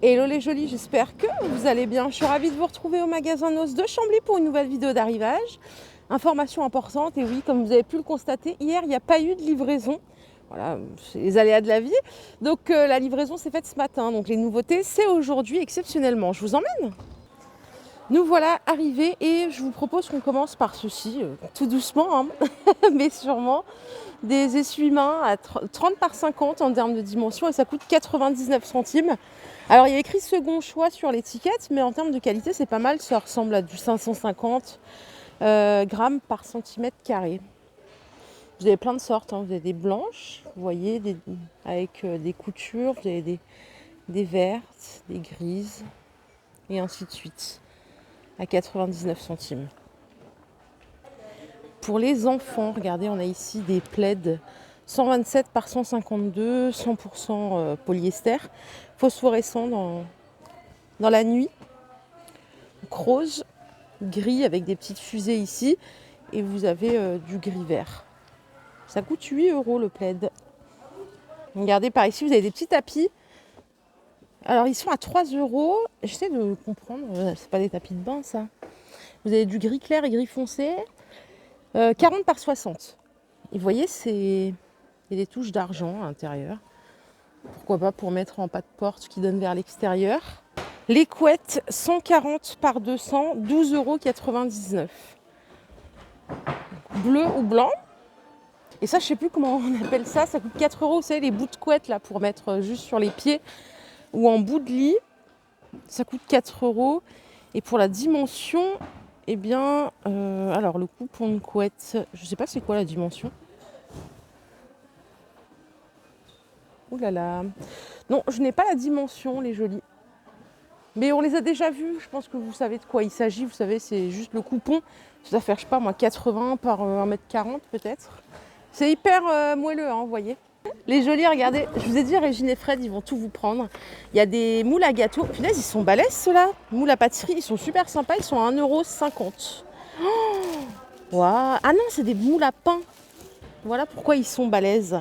Hello les jolis, j'espère que vous allez bien. Je suis ravie de vous retrouver au magasin Noz de Chambly pour une nouvelle vidéo d'arrivage. Information importante, et oui, comme vous avez pu le constater, hier il n'y a pas eu de livraison. Voilà, c'est les aléas de la vie. Donc la livraison s'est faite ce matin. Donc les nouveautés, c'est aujourd'hui exceptionnellement. Je vous emmène. Nous voilà arrivés et je vous propose qu'on commence par ceci, tout doucement, hein, mais sûrement. Des essuie-mains à 30 par 50 en termes de dimension et ça coûte 99 centimes. Alors il y a écrit second choix sur l'étiquette, mais en termes de qualité c'est pas mal, ça ressemble à du 550 grammes par centimètre carré. Vous avez plein de sortes, hein. Vous avez des blanches, vous voyez, avec des coutures, vous avez des vertes, des grises et ainsi de suite, à 99 centimes. Pour les enfants, regardez, on a ici des plaids 127 par 152, 100% polyester, phosphorescent dans la nuit, rose, gris avec des petites fusées ici, et vous avez du gris vert. Ça coûte 8 € le plaid. Regardez par ici, vous avez des petits tapis. Alors ils sont à 3 €. J'essaie de comprendre, c'est pas des tapis de bain ça. Vous avez du gris clair et gris foncé. 40 par 60. Et vous voyez, il y a des touches d'argent à l'intérieur. Pourquoi pas pour mettre en pas de porte qui donne vers l'extérieur. Les couettes 140 par 200, 12,99 €. Bleu ou blanc. Et ça, je sais plus comment on appelle ça. Ça coûte 4 €. Vous savez, les bouts de couette là pour mettre juste sur les pieds ou en bout de lit. Ça coûte 4 €. Et pour la dimension, eh bien, alors le coupon de couette, je sais pas c'est quoi la dimension. Ouh là là. Non, je n'ai pas la dimension, les jolis. Mais on les a déjà vus, je pense que vous savez de quoi il s'agit. Vous savez, c'est juste le coupon. Ça doit faire, je sais pas moi, 80 par 1,40 m peut-être. C'est hyper moelleux, hein, vous voyez. Les jolis, regardez, je vous ai dit, Régine et Fred, ils vont tout vous prendre. Il y a des moules à gâteau. Punaise, ils sont balèzes ceux-là. Moules à pâtisserie, ils sont super sympas. Ils sont à 1,50 €. Oh, wow. Ah non, c'est des moules à pain. Voilà pourquoi ils sont balèzes.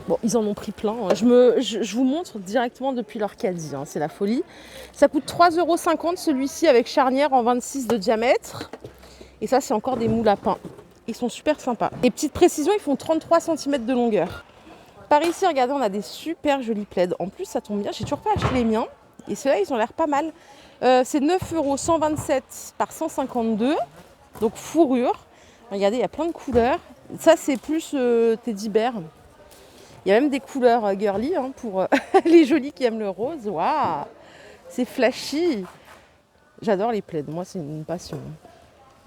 Bon, ils en ont pris plein. Je vous montre directement depuis leur caddie. Hein, c'est la folie. Ça coûte 3,50 € celui-ci avec charnière en 26 de diamètre. Et ça, c'est encore des moules à pain. Ils sont super sympas. Et petite précision, ils font 33 cm de longueur. Par ici, regardez, on a des super jolis plaids. En plus, ça tombe bien, j'ai toujours pas acheté les miens. Et ceux-là, ils ont l'air pas mal. C'est 9 €, 127 par 152. Donc fourrure. Regardez, il y a plein de couleurs. Ça, c'est plus teddy bear. Il y a même des couleurs girly hein, pour les jolis qui aiment le rose. Waouh, c'est flashy. J'adore les plaids. Moi, c'est une passion.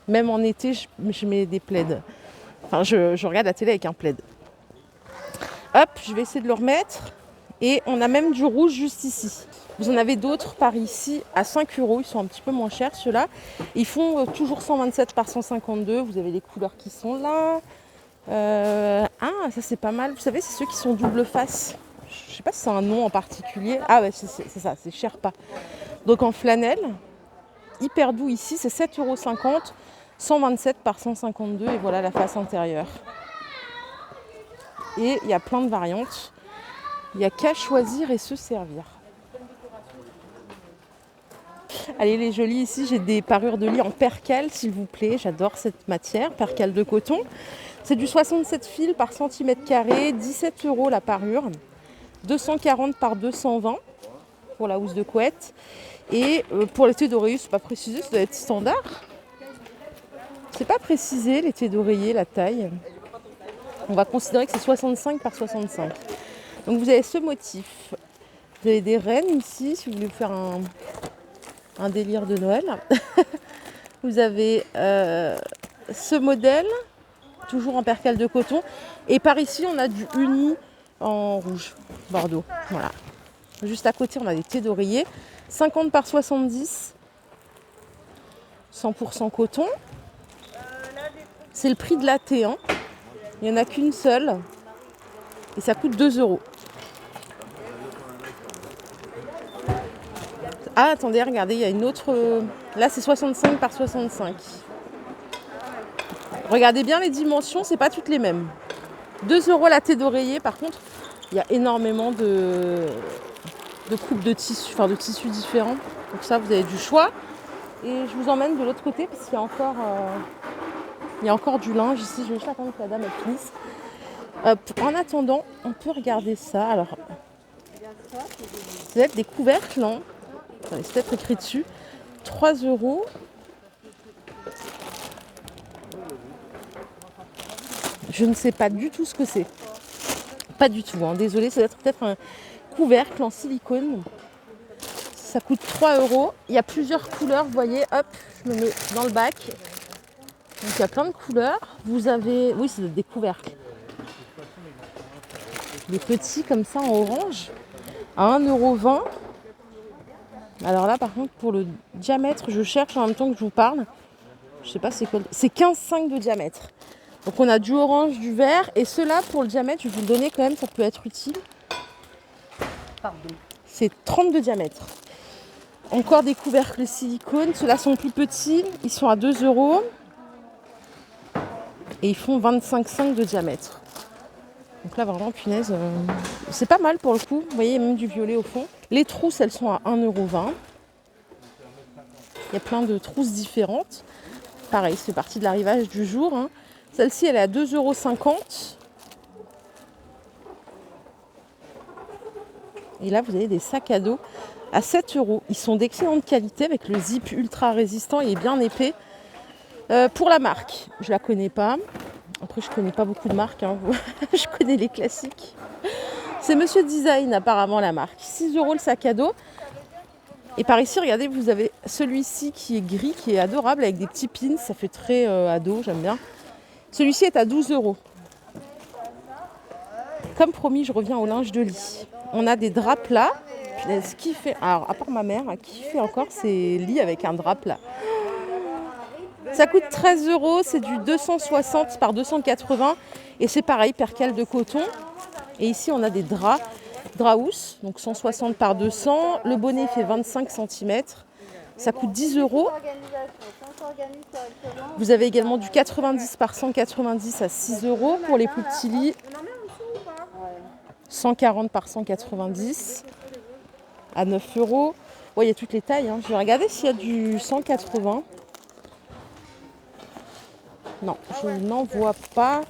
Même en été, je mets des plaids. Enfin, je regarde la télé avec un plaid. Hop, je vais essayer de le remettre. Et on a même du rouge juste ici. Vous en avez d'autres par ici à 5 €. Ils sont un petit peu moins chers, ceux-là. Ils font toujours 127 par 152. Vous avez les couleurs qui sont là. Ah, ça c'est pas mal. Vous savez, c'est ceux qui sont double face. Je sais pas si c'est un nom en particulier. Ah ouais, c'est ça, c'est Sherpa. Donc en flanelle, hyper doux ici, c'est 7,50 €, 127 par 152 et voilà la face intérieure. Et il y a plein de variantes. Il n'y a qu'à choisir et se servir. Allez les jolis, ici j'ai des parures de lit en percale s'il vous plaît. J'adore cette matière, percale de coton. C'est du 67 fils par centimètre carré, 17 € la parure, 240 par 220 pour la housse de couette. Et pour l'été d'oreiller, c'est pas précisé, ça doit être standard. C'est pas précisé l'été d'oreiller, la taille. On va considérer que c'est 65 par 65. Donc vous avez ce motif. Vous avez des rennes ici, si vous voulez faire un délire de Noël. Vous avez ce modèle. Toujours en percale de coton. Et par ici, on a du uni en rouge, bordeaux. Voilà. Juste à côté, on a des thés d'oreiller. 50 par 70. 100% coton. C'est le prix de la thé. Hein. Il n'y en a qu'une seule. Et ça coûte 2 €. Ah, attendez, regardez, il y a une autre... Là, c'est 65 par 65. Regardez bien les dimensions, c'est pas toutes les mêmes. 2 € la thé d'oreiller, par contre, Il y a énormément de coupes de tissus, enfin de tissus différents. Donc ça, vous avez du choix. Et je vous emmène de l'autre côté parce qu'il y a encore du linge ici. Je vais juste attendre que la dame elle finisse. En attendant, on peut regarder ça. Alors, c'est des couvercles, hein. Attendez, c'est peut-être écrit dessus. 3 €. Je ne sais pas du tout ce que c'est. Pas du tout, hein. Désolée, ça doit être peut-être un couvercle en silicone. Ça coûte 3 €. Il y a plusieurs couleurs, vous voyez. Hop, je me mets dans le bac. Donc il y a plein de couleurs. Vous avez, oui, c'est des couvercles. Des petits comme ça en orange. À 1,20 €. Alors là, par contre, pour le diamètre, je cherche en même temps que je vous parle. Je sais pas c'est quoi. C'est 15,5 de diamètre. Donc on a du orange, du vert. Et ceux-là, pour le diamètre, je vais vous le donner quand même, ça peut être utile. Pardon. C'est 30 de diamètre. Encore des couvercles silicone. Ceux-là sont plus petits. Ils sont à 2 €. Et ils font 25,5 de diamètre. Donc là, vraiment, punaise, c'est pas mal pour le coup. Vous voyez, il y a même du violet au fond. Les trousses, elles sont à 1,20 €. Il y a plein de trousses différentes. Pareil, c'est partie de l'arrivage du jour, hein. Celle-ci, elle est à 2,50 €. Et là, vous avez des sacs à dos à 7 €. Ils sont d'excellente qualité avec le zip ultra résistant. Il est bien épais. Pour la marque, je la connais pas. Après, je connais pas beaucoup de marques, hein. Je connais les classiques. C'est Monsieur Design, apparemment, la marque. 6 € le sac à dos. Et par ici, regardez, vous avez celui-ci qui est gris, qui est adorable, avec des petits pins. Ça fait très ado, j'aime bien. Celui-ci est à 12 €. Comme promis, je reviens au linge de lit. On a des draps plats. Ce qui fait, alors, à part ma mère, qui fait encore ses lits avec un drap plat. Ça coûte 13 €, c'est du 260 par 280 et c'est pareil, percale de coton. Et ici, on a des draps housse, donc 160 par 200. Le bonnet fait 25 cm. Ça coûte 10 €. Vous avez également du 90 par 190 à 6 € pour les plus petits lits. 140 par 190 à 9 €. Ouais, il y a toutes les tailles, hein. Je vais regarder s'il y a du 180. Non, je n'en vois pas.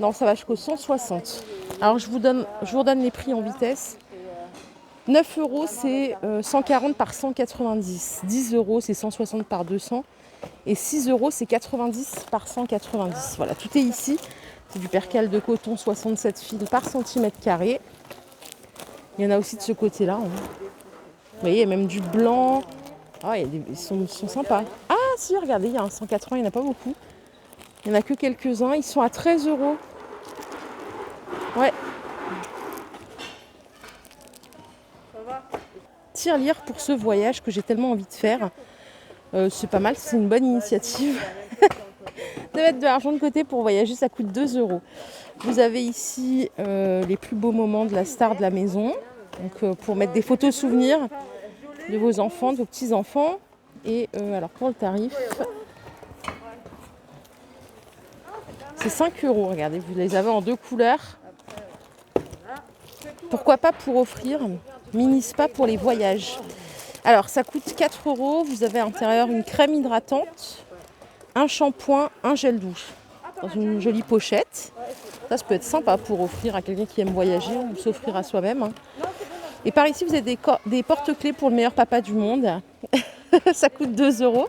Non, ça va jusqu'au 160. Alors, je vous redonne les prix en vitesse. 9 € c'est 140 par 190. 10 € c'est 160 par 200. Et 6 € c'est 90 par 190. Voilà, tout est ici. C'est du percale de coton 67 fils par centimètre carré. Il y en a aussi de ce côté-là, hein. Vous voyez, il y a même du blanc. Ah, ils sont sympas. Ah si, regardez, il y a un 180, il n'y en a pas beaucoup. Il n'y en a que quelques-uns. Ils sont à 13 €. Ouais. Tirelire pour ce voyage que j'ai tellement envie de faire. C'est pas mal, c'est une bonne initiative. De mettre de l'argent de côté pour voyager, ça coûte 2 €. Vous avez ici les plus beaux moments de la star de la maison. Donc pour mettre des photos souvenirs de vos enfants, de vos petits-enfants. Et alors pour le tarif, c'est 5 €. Regardez, vous les avez en deux couleurs. Pourquoi pas pour offrir mini spa pour les voyages. Alors ça coûte 4 €. Vous avez à l'intérieur une crème hydratante, un shampoing, un gel douche. Dans une jolie pochette. Ça peut être sympa pour offrir à quelqu'un qui aime voyager ou s'offrir à soi-même, hein. Et par ici, vous avez des porte-clés pour le meilleur papa du monde. Ça coûte 2 €.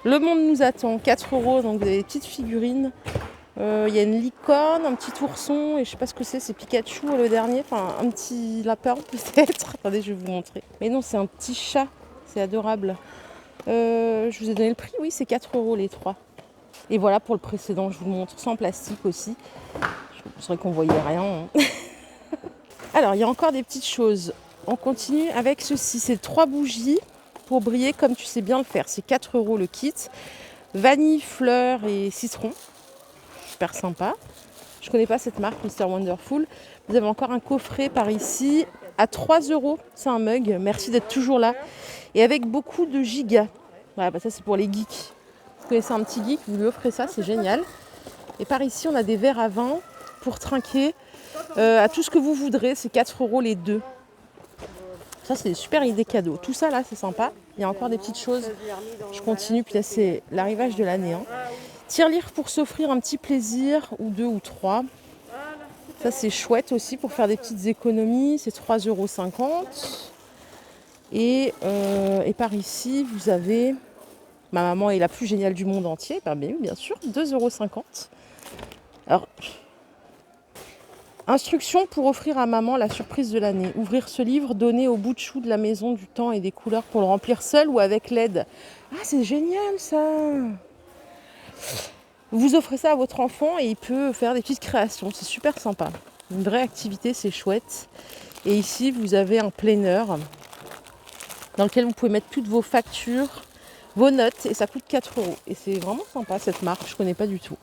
Le monde nous attend, 4 €. Donc vous avez des petites figurines. Il y a une licorne, un petit ourson, et je sais pas ce que c'est Pikachu le dernier, enfin un petit lapin peut-être. Attendez, je vais vous montrer. Mais non, c'est un petit chat, c'est adorable. Je vous ai donné le prix, oui, c'est 4 € les trois. Et voilà pour le précédent, je vous le montre, sans plastique aussi. C'est vrai qu'on voyait rien, hein. Alors, il y a encore des petites choses. On continue avec ceci, c'est 3 bougies pour briller comme tu sais bien le faire. C'est 4 € le kit. Vanille, fleurs et citron. Super sympa. Je ne connais pas cette marque, Mr Wonderful. Vous avez encore un coffret par ici à 3 €. C'est un mug. Merci d'être toujours là. Et avec beaucoup de gigas. Voilà, bah ça c'est pour les geeks. Vous connaissez un petit geek, vous lui offrez ça, c'est génial. Et par ici, on a des verres à vin pour trinquer. à tout ce que vous voudrez. C'est 4 € les deux. Ça, c'est des super idées cadeaux. Tout ça, là, c'est sympa. Il y a encore des petites choses. Je continue, puis là, c'est l'arrivage de l'année. Hein. Tirelire pour s'offrir un petit plaisir, ou 2 ou 3. Ça, c'est chouette aussi pour faire des petites économies. C'est 3,50 €. Et par ici, vous avez... Ma maman est la plus géniale du monde entier. Ben, bien sûr, 2,50 €. Alors... Instruction pour offrir à maman la surprise de l'année. Ouvrir ce livre, donner au bout de chou de la maison du temps et des couleurs pour le remplir seul ou avec l'aide. Ah, c'est génial ça! Vous offrez ça à votre enfant et il peut faire des petites créations. C'est super sympa. Une vraie activité, c'est chouette. Et ici, vous avez un planner dans lequel vous pouvez mettre toutes vos factures, vos notes, et ça coûte 4 €. Et c'est vraiment sympa cette marque, je ne connais pas du tout.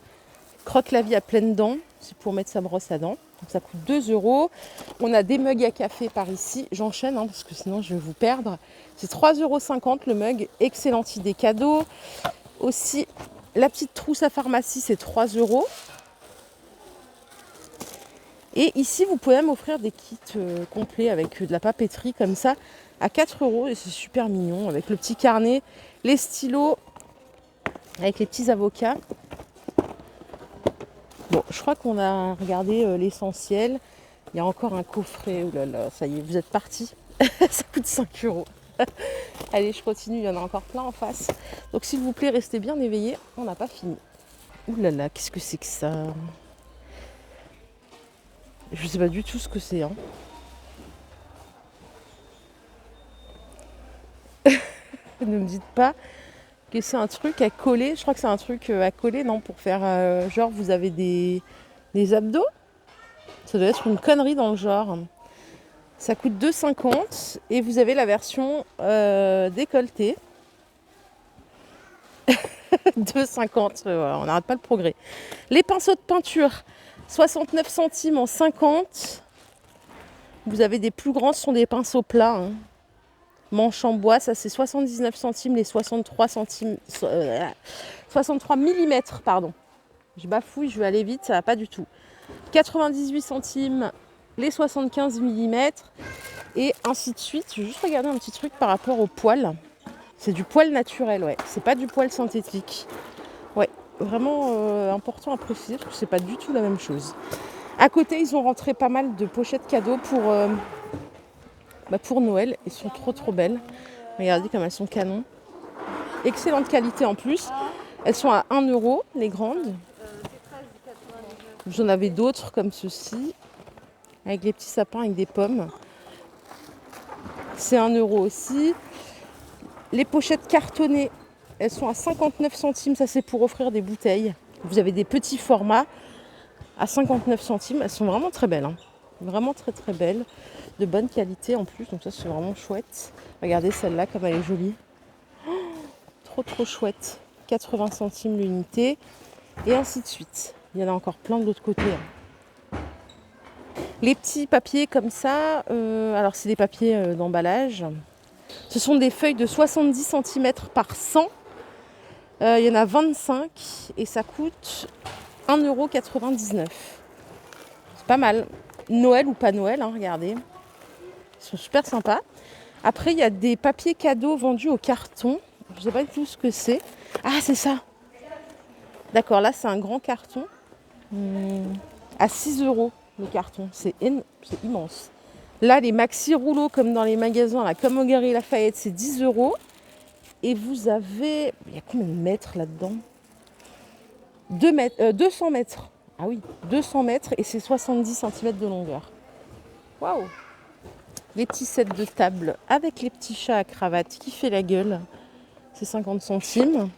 Croque la vie à pleines dents, c'est pour mettre sa brosse à dents. Donc ça coûte 2 €. On a des mugs à café par ici. J'enchaîne parce que sinon je vais vous perdre. C'est 3,50 € le mug. Excellente idée cadeau. Aussi, la petite trousse à pharmacie, c'est 3 €. Et ici, vous pouvez même offrir des kits complets avec de la papeterie comme ça à 4 €. Et c'est super mignon avec le petit carnet, les stylos, avec les petits avocats. Bon, je crois qu'on a regardé l'essentiel. Il y a encore un coffret. Oh là là, ça y est, vous êtes partis. Ça coûte 5 €. Allez, je continue. Il y en a encore plein en face. Donc, s'il vous plaît, restez bien éveillés. On n'a pas fini. Ouh là là, qu'est-ce que c'est que ça? Je ne sais pas du tout ce que c'est. Hein. Ne me dites pas que c'est un truc à coller. Je crois que c'est un truc à coller, non? Pour faire genre, vous avez des abdos. Ça doit être une connerie dans le genre. Ça coûte 2,50 € et vous avez la version décolletée. 2,50 €, on n'arrête pas le progrès. Les pinceaux de peinture, 69 centimes en 50. Vous avez des plus grands, ce sont des pinceaux plats. Hein. Manche en bois, ça c'est 79 centimes, les 63 centimes, 63 mm, pardon. Je bafouille, je vais aller vite, ça va pas du tout. 98 centimes, les 75 mm, et ainsi de suite. Je vais juste regarder un petit truc par rapport au poil. C'est du poil naturel, ouais. C'est pas du poil synthétique. Ouais, vraiment important à préciser parce que c'est pas du tout la même chose. À côté, ils ont rentré pas mal de pochettes cadeaux pour Noël. Elles sont trop belles. Regardez comme elles sont canon. Excellente qualité en plus. Elles sont à 1 € les grandes. J'en avais d'autres comme ceci. Avec les petits sapins avec des pommes. C'est 1 € aussi. Les pochettes cartonnées, elles sont à 59 centimes. Ça, c'est pour offrir des bouteilles. Vous avez des petits formats à 59 centimes. Elles sont vraiment très belles. Hein. Vraiment très belles. De bonne qualité en plus. Donc ça, c'est vraiment chouette. Regardez celle-là, comme elle est jolie. Oh, trop chouette. 80 centimes l'unité. Et ainsi de suite. Il y en a encore plein de l'autre côté. Hein. Les petits papiers comme ça. Alors, c'est des papiers d'emballage. Ce sont des feuilles de 70 cm par 100. Il y en a 25 et ça coûte 1,99 €. C'est pas mal. Noël ou pas Noël, hein, regardez. Ils sont super sympas. Après, il y a des papiers cadeaux vendus au carton. Je ne sais pas du tout ce que c'est. Ah, c'est ça. D'accord, là, c'est un grand carton. À 6 € le carton. C'est immense. Là, les maxi rouleaux, comme dans les magasins, là, comme au Galeries Lafayette, c'est 10 €. Et vous avez... Il y a combien de mètres là-dedans 200 mètres. Ah oui, 200 mètres et c'est 70 cm de longueur. Waouh! Les petits sets de table avec les petits chats à cravate qui fait la gueule. C'est 50 centimes.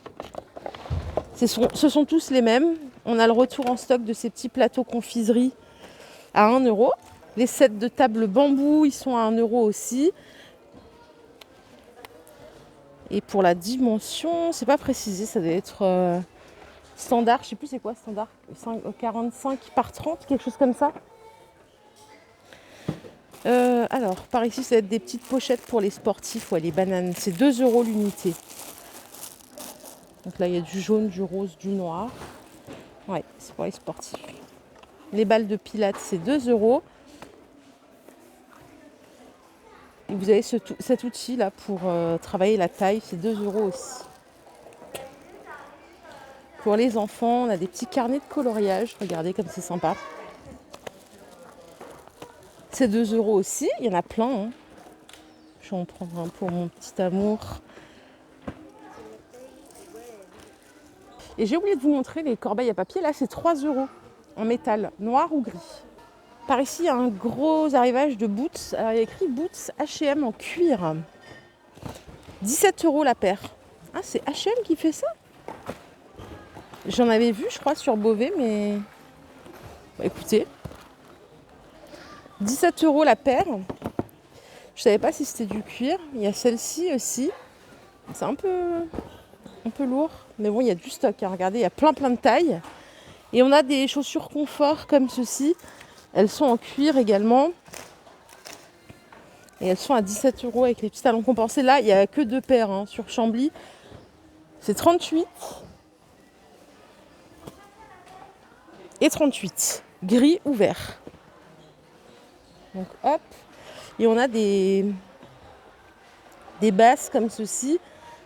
Ce sont tous les mêmes. On a le retour en stock de ces petits plateaux confiserie à 1 €. Les sets de table bambou, ils sont à 1 € aussi. Et pour la dimension, c'est pas précisé, ça doit être standard. Je sais plus c'est quoi standard. 45 par 30, quelque chose comme ça. Alors, par ici, ça va être des petites pochettes pour les sportifs. Ouais, les bananes, c'est 2 € l'unité. Donc là, il y a du jaune, du rose, du noir. Ouais, c'est pour les sportifs. Les balles de pilates, c'est 2 €. Et vous avez cet outil là pour travailler la taille, c'est 2 € aussi. Pour les enfants, on a des petits carnets de coloriage. Regardez comme c'est sympa. C'est 2 € aussi. Il y en a plein. Hein. Je vais en prendre un pour mon petit amour. Et j'ai oublié de vous montrer les corbeilles à papier. Là, c'est 3 € en métal, noir ou gris. Par ici, il y a un gros arrivage de boots. Alors, il y a écrit boots H&M en cuir. 17 € la paire. Ah, c'est H&M qui fait ça? J'en avais vu, je crois, sur Beauvais, mais... Bah, écoutez. 17 € la paire. Je savais pas si c'était du cuir. Il y a celle-ci aussi. C'est un peu lourd. Mais bon, il y a du stock. Hein. Regardez, il y a plein de tailles. Et on a des chaussures confort comme ceci. Elles sont en cuir également. Et elles sont à 17 € avec les petits talons compensés. Là, il n'y a que 2 paires hein, sur Chambly. C'est 38 et 38. Gris ou vert. Donc hop. Et on a des basses comme ceci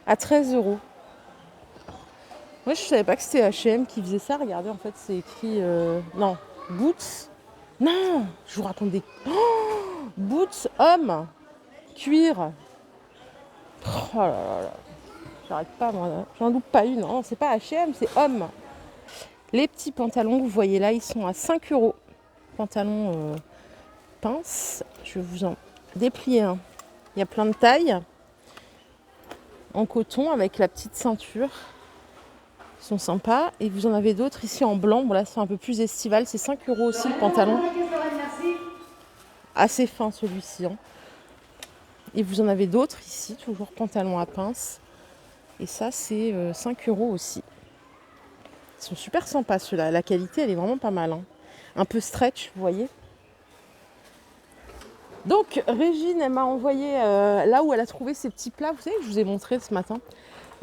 à 13 €. Moi, je ne savais pas que c'était H&M qui faisait ça. Regardez, en fait, c'est écrit... Non, Boots. Non, je vous raconte des... Oh, Boots homme. Cuir. Oh là là là. J'arrête pas, moi. J'en loupe pas une. Non, c'est pas H&M, c'est homme. Les petits pantalons que vous voyez là, ils sont à 5 €. Pantalons pince. Je vais vous en déplier un. Il y a plein de tailles. En coton avec la petite ceinture. Ils sont sympas. Et vous en avez d'autres ici en blanc. Bon là, c'est un peu plus estival. C'est 5 € aussi le pantalon. Assez fin celui-ci. Hein. Et vous en avez d'autres ici. Toujours pantalon à pince. Et ça, c'est 5 € aussi. Ils sont super sympas ceux-là. La qualité, elle est vraiment pas mal. Hein. Un peu stretch, vous voyez. Donc, Régine, elle m'a envoyé là où elle a trouvé ces petits plats. Vous savez que je vous ai montré ce matin.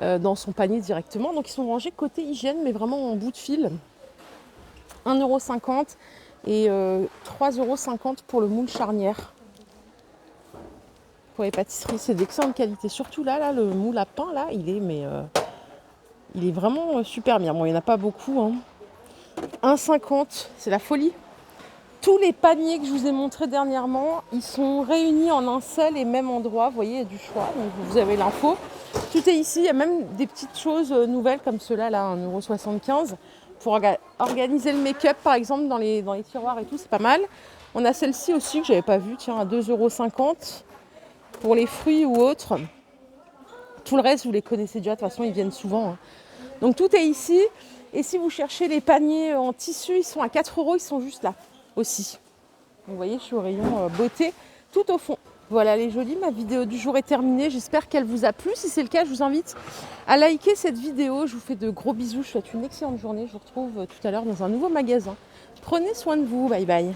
Dans son panier directement. Donc, ils sont rangés côté hygiène, mais vraiment en bout de fil. 1,50 € et 3,50 € pour le moule charnière. Pour les pâtisseries, c'est d'excellente qualité. Surtout là, le moule à pain, là, il est vraiment super bien. Bon, il n'y en a pas beaucoup. Hein. 1,50 €, c'est la folie. Tous les paniers que je vous ai montrés dernièrement, ils sont réunis en un seul et même endroit. Vous voyez, il y a du choix, donc vous avez l'info. Tout est ici. Il y a même des petites choses nouvelles comme ceux-là, là, 1,75 € pour organiser le make-up, par exemple, dans les tiroirs et tout. C'est pas mal. On a celle-ci aussi que je n'avais pas vue, tiens, à 2,50 € pour les fruits ou autres. Tout le reste, vous les connaissez déjà. De toute façon, ils viennent souvent. Hein. Donc, tout est ici. Et si vous cherchez les paniers en tissu, ils sont à 4 €. Ils sont juste là aussi. Vous voyez, je suis au rayon beauté, tout au fond. Voilà les jolis, ma vidéo du jour est terminée. J'espère qu'elle vous a plu. Si c'est le cas, je vous invite à liker cette vidéo. Je vous fais de gros bisous. Je vous souhaite une excellente journée. Je vous retrouve tout à l'heure dans un nouveau magasin. Prenez soin de vous. Bye bye.